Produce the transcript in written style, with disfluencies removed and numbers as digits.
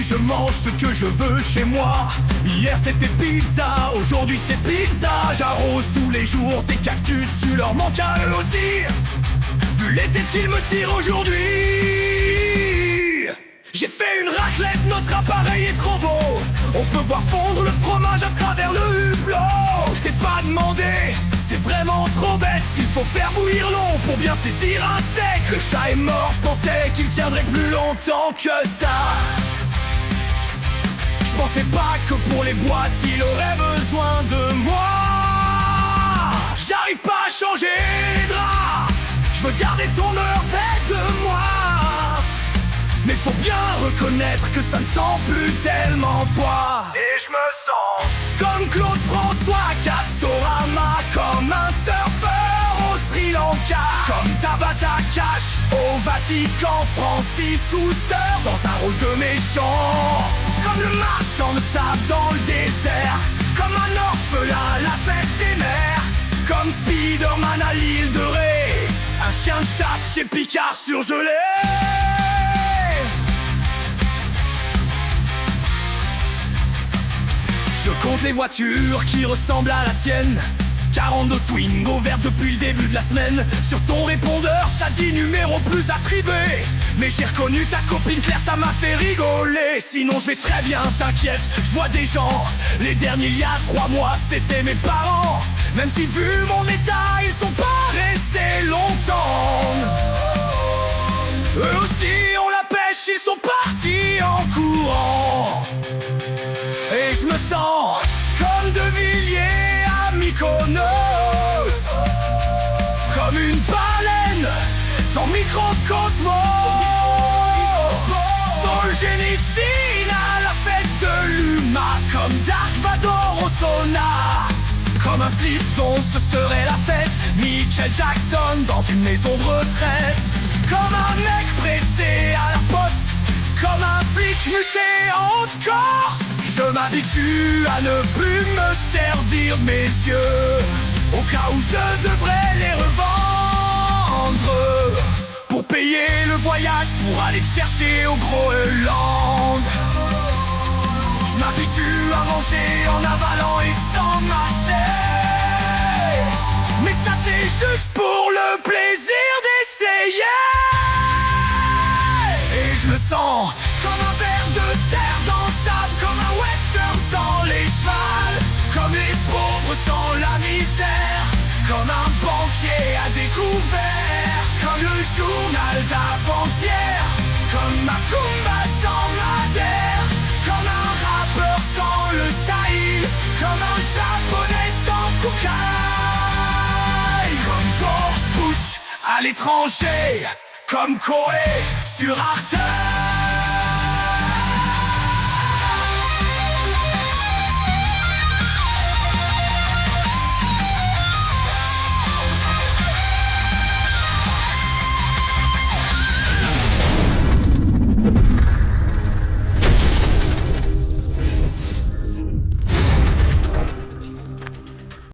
je mange ce que je veux chez moi. Hier c'était pizza, aujourd'hui c'est pizza. J'arrose tous les jours tes cactus, tu leur manques à eux aussi. Vu les têtes qu'ils me tirent aujourd'hui. J'ai fait une raclette, notre appareil est trop beau. On peut voir fondre le fromage à travers le hublot. Je t'ai pas demandé, c'est vraiment trop bête. S'il faut faire bouillir l'eau pour bien saisir un steak. Le chat est mort, je pensais qu'il tiendrait plus longtemps que ça. Je pensais pas que pour les boîtes il aurait besoin de moi. J'arrive pas à changer les draps. Je veux garder ton heure près de moi. Mais faut bien reconnaître que ça ne sent plus tellement toi. Et je me sens comme Claude François Castorama, comme un surfeur au Sri Lanka, comme Tabata Cash au Vatican, Francis Huster dans un rôle de méchant, comme le marchand de sable dans le désert, comme un orphelin à la fête des mères, comme Spider-Man à l'île de Ré, un chien de chasse chez Picard surgelé. Je compte les voitures qui ressemblent à la tienne. 42 Twingo verts depuis le début de la semaine. Sur ton répondeur ça dit numéro plus attribué. Mais j'ai reconnu ta copine Claire, ça m'a fait rigoler. Sinon je vais très bien, t'inquiète, je vois des gens. Les derniers il y a 3 mois c'était mes parents. Même si vu mon état ils sont pas restés longtemps. Eux aussi ont la pêche, ils sont partis en courant. Et je me sens comme De Villiers à Mykonos, comme une baleine dans Microcosmos. Solzhenitsyn à la fête de l'UMA, comme Dark Vador au sauna, comme un slip dont ce serait la fête. Michael Jackson dans une maison de retraite, comme un mec pressé à la poste, comme un flic muté en Haute-Corse. Je m'habitue à ne plus me servir de mes yeux, au cas où je devrais les revendre pour payer le voyage, pour aller te chercher au Groenland. Je m'habitue à manger en avalant et sans marcher. Mais ça c'est juste pour le plaisir d'essayer. Et je me sens comme un ver de terre dans le sable, comme un western sans les chevals, comme les pauvres sans la misère, comme un banquier à découvert, comme le journal d'avant-hier, comme Macumba sans Madère, comme un rappeur sans le style, comme un japonais sans Kukai, comme George Bush à l'étranger, comme Koé sur Arte.